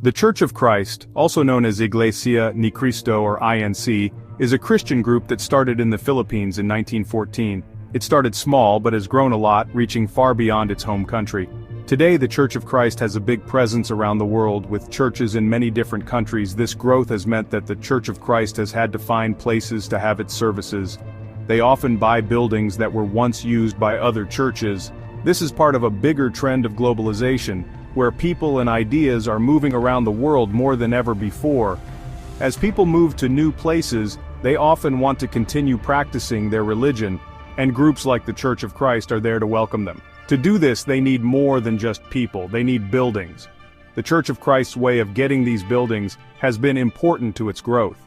The Church of Christ, also known as Iglesia ni Cristo or INC, is a Christian group that started in the Philippines in 1914. It started small but has grown a lot, reaching far beyond its home country. Today the Church of Christ has a big presence around the world with churches in many different countries. This growth has meant that the Church of Christ has had to find places to have its services. They often buy buildings that were once used by other churches. This is part of a bigger trend of globalization, where people and ideas are moving around the world more than ever before. As people move to new places, they often want to continue practicing their religion, and groups like the Church of Christ are there to welcome them. To do this, they need more than just people, they need buildings. The Church of Christ's way of getting these buildings has been important to its growth.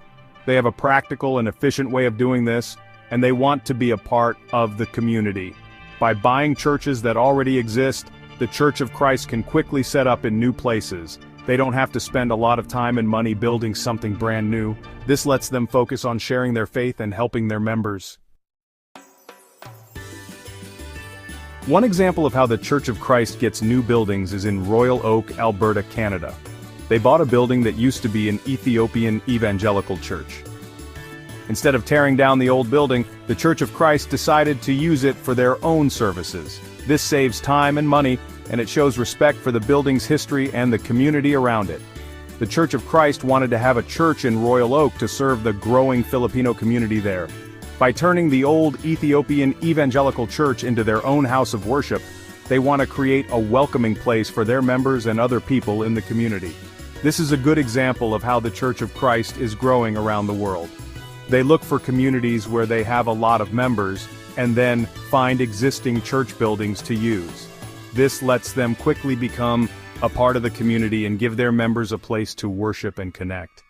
They have a practical and efficient way of doing this, and they want to be a part of the community. By buying churches that already exist, the Church of Christ can quickly set up in new places. They don't have to spend a lot of time and money building something brand new. This lets them focus on sharing their faith and helping their members. One example of how the Church of Christ gets new buildings is in Royal Oak, Alberta, Canada. They bought a building that used to be an Ethiopian evangelical church. Instead of tearing down the old building, the Church of Christ decided to use it for their own services. This saves time and money, and it shows respect for the building's history and the community around it. The Church of Christ wanted to have a church in Royal Oak to serve the growing Filipino community there. By turning the old Ethiopian evangelical church into their own house of worship, they want to create a welcoming place for their members and other people in the community. This is a good example of how the Church of Christ is growing around the world. They look for communities where they have a lot of members, and then find existing church buildings to use. This lets them quickly become a part of the community and give their members a place to worship and connect.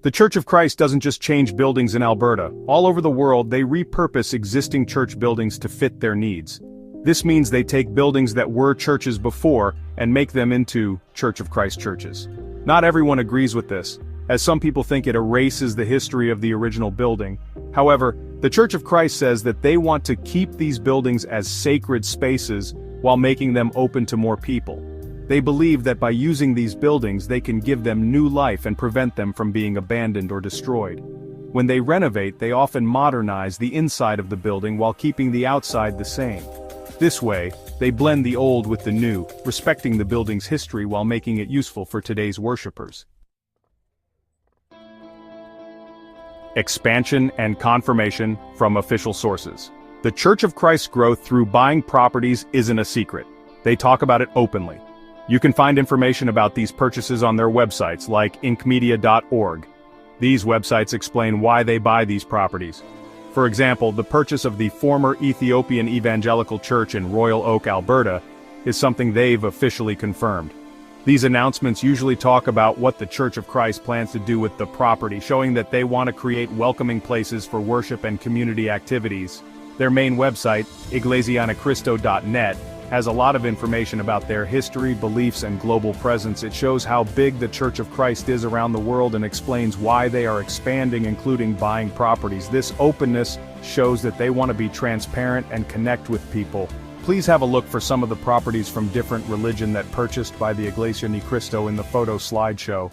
The Church of Christ doesn't just change buildings in Alberta. All over the world, they repurpose existing church buildings to fit their needs. This means they take buildings that were churches before and make them into Church of Christ churches. Not everyone agrees with this, as some people think it erases the history of the original building. However, the Church of Christ says that they want to keep these buildings as sacred spaces while making them open to more people. They believe that by using these buildings they can give them new life and prevent them from being abandoned or destroyed. When they renovate, they often modernize the inside of the building while keeping the outside the same. This way, they blend the old with the new, respecting the building's history while making it useful for today's worshipers. Expansion and confirmation from official sources. The Church of Christ's growth through buying properties isn't a secret. They talk about it openly. You can find information about these purchases on their websites like incmedia.org. These websites explain why they buy these properties. For example, the purchase of the former Ethiopian Evangelical Church in Royal Oak, Alberta, is something they've officially confirmed. These announcements usually talk about what the Church of Christ plans to do with the property, showing that they want to create welcoming places for worship and community activities. Their main website, iglesianacristo.net, has a lot of information about their history, beliefs, and global presence. It shows how big the Church of Christ is around the world and explains why they are expanding, including buying properties. This openness shows that they want to be transparent and connect with people. Please have a look for some of the properties from different religion that purchased by the Iglesia ni Cristo in the photo slideshow.